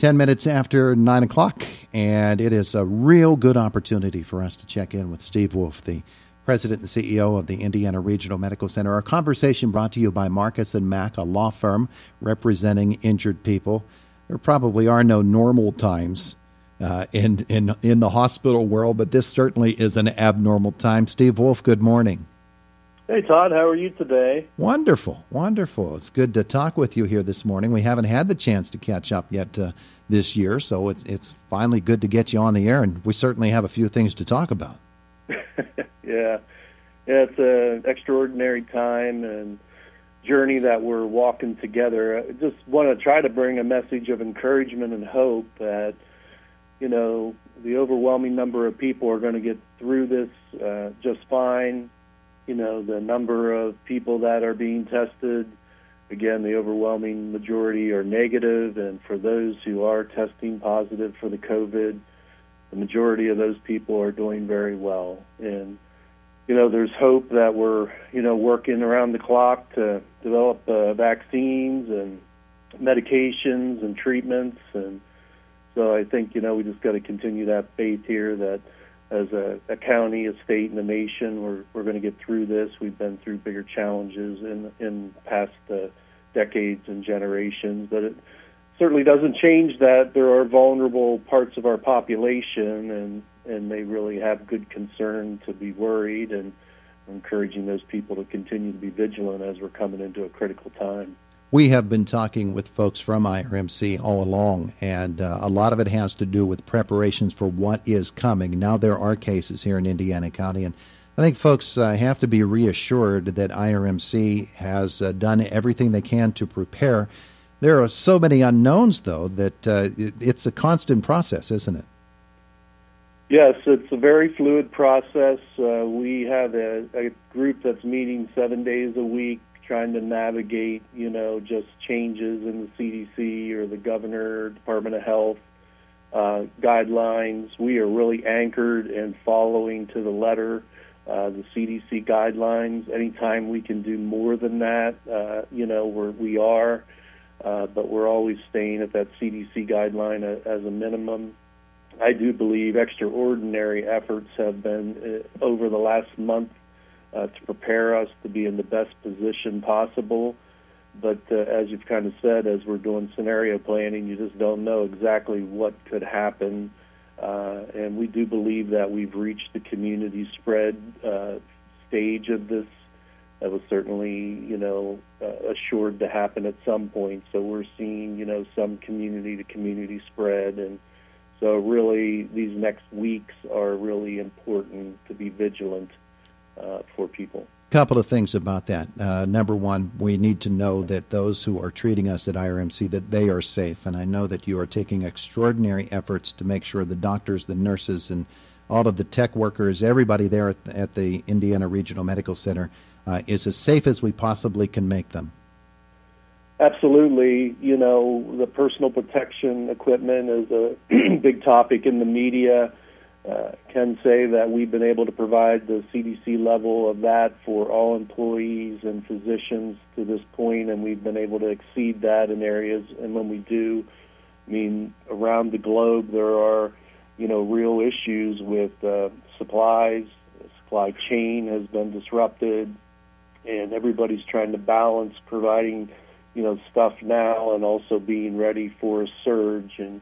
10 minutes after 9 o'clock, and it is a real good opportunity for us to check in with Steve Wolfe, the President and CEO of the Indiana Regional Medical Center. Our conversation brought to you by Marcus & Mack, a law firm representing injured people. There probably are no normal times in the hospital world, but this certainly is an abnormal time. Steve Wolfe, good morning. Hey, Todd, how are you today? Wonderful, wonderful. It's good to talk with you here this morning. We haven't had the chance to catch up yet this year, so it's finally good to get you on the air, and we certainly have a few things to talk about. Yeah, it's an extraordinary time and journey that we're walking together. I just want to try to bring a message of encouragement and hope that, you know, the overwhelming number of people are going to get through this just fine. You know, the number of people that are being tested, again, the overwhelming majority are negative, and for those who are testing positive for the COVID, the majority of those people are doing very well. And, you know, there's hope that we're, you know, working around the clock to develop vaccines and medications and treatments. And so I think, you know, we just got to continue that faith here that as a county, a state, and a nation, we're going to get through this. We've been through bigger challenges in past decades and generations, but it certainly doesn't change that there are vulnerable parts of our population, and they really have good concern to be worried, and encouraging those people to continue to be vigilant as we're coming into a critical time. We have been talking with folks from IRMC all along, and a lot of it has to do with preparations for what is coming. Now there are cases here in Indiana County, and I think folks have to be reassured that IRMC has done everything they can to prepare. There are so many unknowns, though, that it's a constant process, isn't it? Yes, it's a very fluid process. We have a group that's meeting 7 days a week, trying to navigate, you know, just changes in the CDC or the governor, Department of Health guidelines. We are really anchored and following to the letter the CDC guidelines. Anytime we can do more than that, you know, we are, but we're always staying at that CDC guideline as a minimum. I do believe extraordinary efforts have been over the last month to prepare us to be in the best position possible. But as you've kind of said, as we're doing scenario planning, you just don't know exactly what could happen. And we do believe that we've reached the community spread stage of this. That was certainly, you know, assured to happen at some point. So we're seeing, you know, some community-to-community spread. And so really these next weeks are really important to be vigilant for people. Couple of things about that. Number one, we need to know that those who are treating us at IRMC, that they are safe. And I know that you are taking extraordinary efforts to make sure the doctors, the nurses, and all of the tech workers, everybody there at the Indiana Regional Medical Center is as safe as we possibly can make them. Absolutely. You know, the personal protection equipment is a big topic in the media. Can say that we've been able to provide the CDC level of that for all employees and physicians to this point, and we've been able to exceed that in areas. And when we do, I mean, around the globe, there are, you know, real issues with supplies. The supply chain has been disrupted, and everybody's trying to balance providing, you know, stuff now and also being ready for a surge. And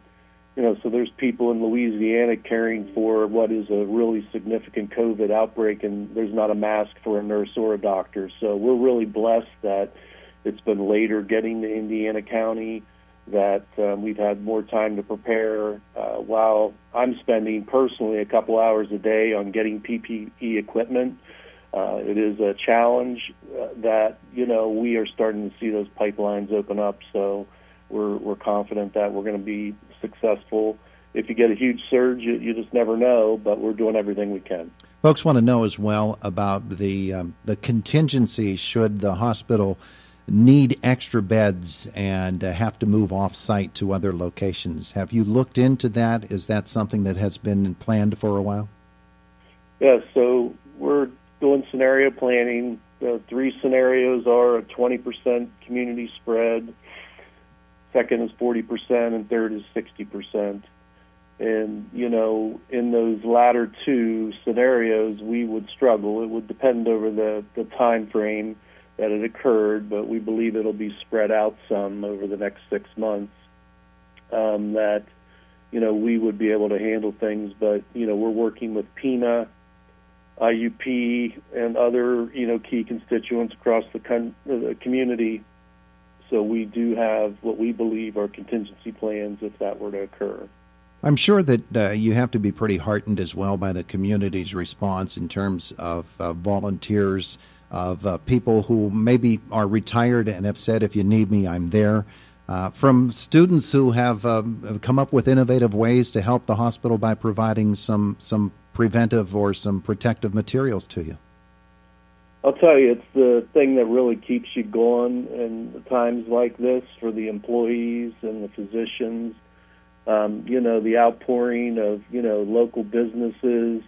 you know, so there's people in Louisiana caring for what is a really significant COVID outbreak, and there's not a mask for a nurse or a doctor. So we're really blessed that it's been later getting to Indiana County, that we've had more time to prepare, while I'm spending personally a couple hours a day on getting PPE equipment. It is a challenge that, you know, we are starting to see those pipelines open up. So we're confident that we're going to be successful. If you get a huge surge, you just never know, but we're doing everything we can. Folks want to know as well about the contingency should the hospital need extra beds and have to move off-site to other locations. Have you looked into that? Is that something that has been planned for a while? Yeah, so we're doing scenario planning. The three scenarios are a 20% community spread, second is 40%, and third is 60%. And, in those latter two scenarios, we would struggle. It would depend over the time frame that it occurred, but we believe it'll be spread out some over the next 6 months, that, we would be able to handle things. But, we're working with PINA, IUP, and other, key constituents across the community. So we do have what we believe are contingency plans if that were to occur. I'm sure that you have to be pretty heartened as well by the community's response in terms of volunteers, of people who maybe are retired and have said, if you need me, I'm there. From students who have come up with innovative ways to help the hospital by providing some preventive or some protective materials to you. I'll tell you, it's the thing that really keeps you going in times like this for the employees and the physicians. The outpouring of, local businesses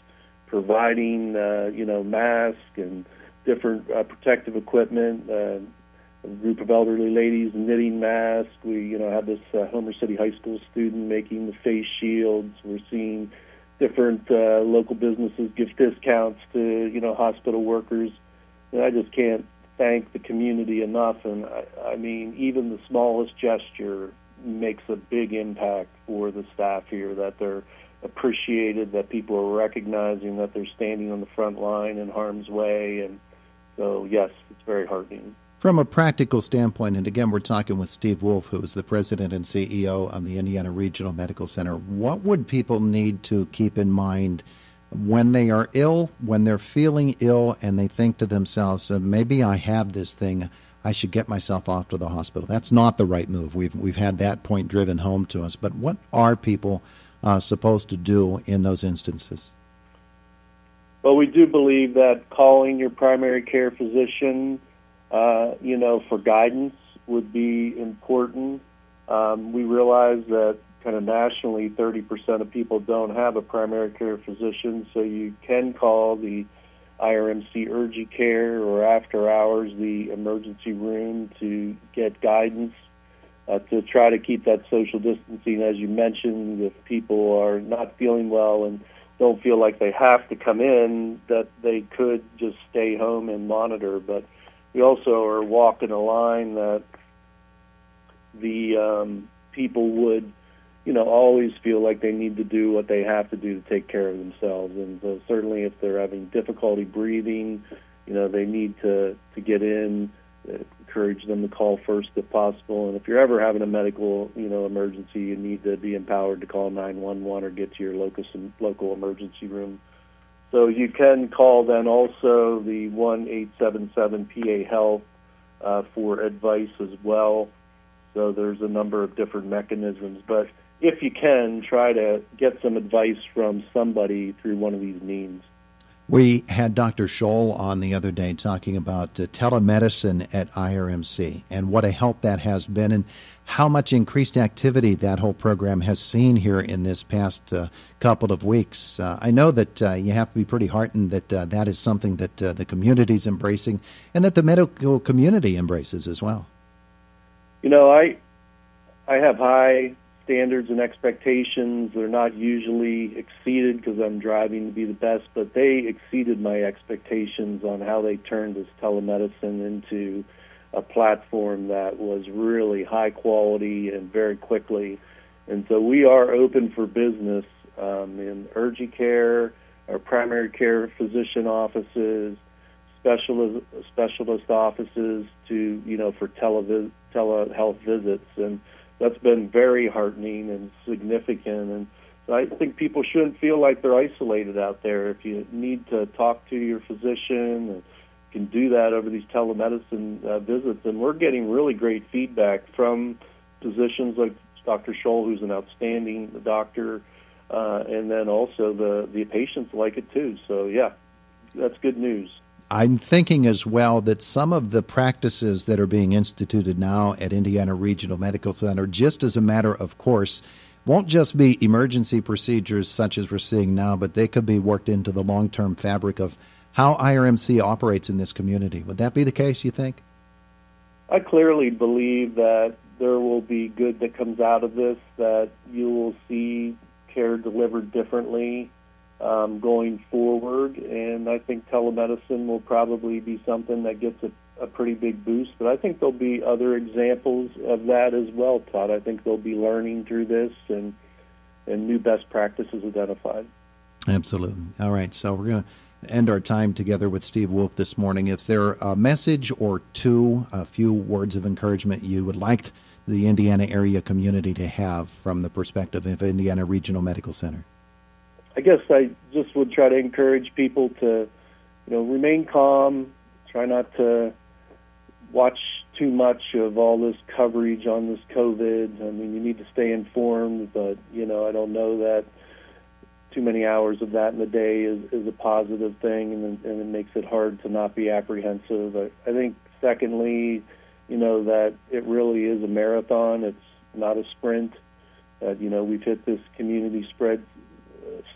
providing, masks and different protective equipment. A group of elderly ladies knitting masks. We, have this Homer City High School student making the face shields. We're seeing different local businesses give discounts to, hospital workers. And I just can't thank the community enough. And I mean, even the smallest gesture makes a big impact for the staff here, that they're appreciated, that people are recognizing that they're standing on the front line in harm's way. And so, yes, it's very heartening. From a practical standpoint, and again, we're talking with Steve Wolfe, who is the president and CEO of the Indiana Regional Medical Center, what would people need to keep in mind when they are ill, when they're feeling ill, and they think to themselves, maybe I have this thing, I should get myself off to the hospital? That's not the right move. We've had that point driven home to us. But what are people supposed to do in those instances? Well, we do believe that calling your primary care physician, for guidance would be important. We realize that kind of nationally, 30% of people don't have a primary care physician, so you can call the IRMC urgent care, or after hours, the emergency room, to get guidance, to try to keep that social distancing. As you mentioned, if people are not feeling well and don't feel like they have to come in, that they could just stay home and monitor. But we also are walking a line that the people would, always feel like they need to do what they have to do to take care of themselves. And so certainly if they're having difficulty breathing, they need to get in, encourage them to call first if possible. And if you're ever having a medical, emergency, you need to be empowered to call 911 or get to your local emergency room. So you can call then also the 1-877-PA-HEALTH for advice as well. So there's a number of different mechanisms. But if you can, try to get some advice from somebody through one of these means. We had Dr. Scholl on the other day talking about telemedicine at IRMC and what a help that has been, and how much increased activity that whole program has seen here in this past couple of weeks. I know that you have to be pretty heartened that that is something that the community is embracing and that the medical community embraces as well. I have high standards and expectations. They're not usually exceeded because I'm driving to be the best, but they exceeded my expectations on how they turned this telemedicine into a platform that was really high quality and very quickly. And so we are open for business in urgent care, our primary care physician offices, specialist offices to, for telehealth visits. And that's been very heartening and significant. And I think people shouldn't feel like they're isolated out there. If you need to talk to your physician, you can do that over these telemedicine visits. And we're getting really great feedback from physicians like Dr. Scholl, who's an outstanding doctor, and then also the patients like it too. So, yeah, that's good news. I'm thinking as well that some of the practices that are being instituted now at Indiana Regional Medical Center, just as a matter of course, won't just be emergency procedures such as we're seeing now, but they could be worked into the long-term fabric of how IRMC operates in this community. Would that be the case, you think? I clearly believe that there will be good that comes out of this, that you will see care delivered differently going forward. And I think telemedicine will probably be something that gets a pretty big boost. But I think there'll be other examples of that as well, Todd. I think they'll be learning through this and new best practices identified. Absolutely. All right, so we're going to end our time together with Steve Wolfe this morning. Is there a message or two, a few words of encouragement you would like the Indiana area community to have from the perspective of Indiana Regional Medical Center? I guess I just would try to encourage people to, remain calm, try not to watch too much of all this coverage on this COVID. I mean, you need to stay informed, but, I don't know that too many hours of that in the day is a positive thing, and it makes it hard to not be apprehensive. I think, secondly, that it really is a marathon. It's not a sprint. We've hit this community spread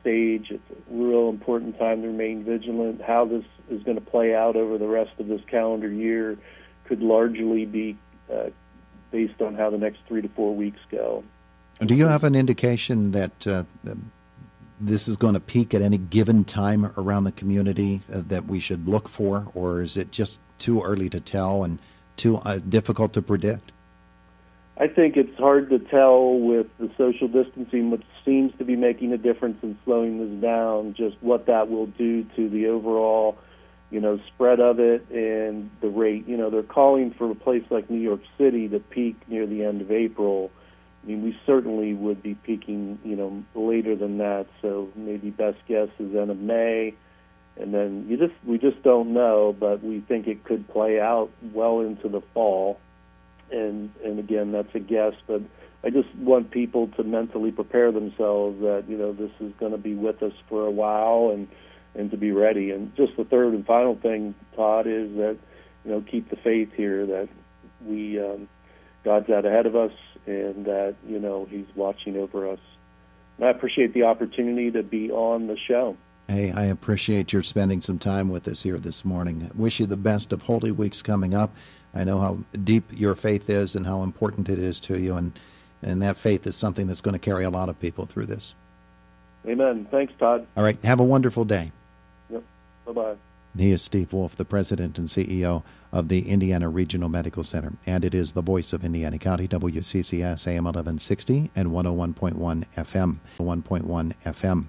stage. It's a real important time to remain vigilant. How this is going to play out over the rest of this calendar year could largely be based on how the next 3 to 4 weeks go. Do you have an indication that this is going to peak at any given time around the community that we should look for, or is it just too early to tell and too difficult to predict? I think it's hard to tell with the social distancing, which seems to be making a difference in slowing this down, just what that will do to the overall, spread of it and the rate. They're calling for a place like New York City to peak near the end of April. I mean, we certainly would be peaking, later than that. So maybe best guess is end of May, and then we just don't know. But we think it could play out well into the fall. And again, that's a guess. But I just want people to mentally prepare themselves that this is going to be with us for a while, and to be ready. And just the third and final thing, Todd, is that keep the faith here that we God's out ahead of us, and that, He's watching over us. And I appreciate the opportunity to be on the show. Hey, I appreciate your spending some time with us here this morning. I wish you the best of Holy Weeks coming up. I know how deep your faith is and how important it is to you, and that faith is something that's going to carry a lot of people through this. Amen. Thanks, Todd. All right, have a wonderful day. Yep. Bye-bye. He is Steve Wolfe, the president and CEO of the Indiana Regional Medical Center, and it is the voice of Indiana County, WCCS AM 1160 and 101.1 FM. 1.1 FM.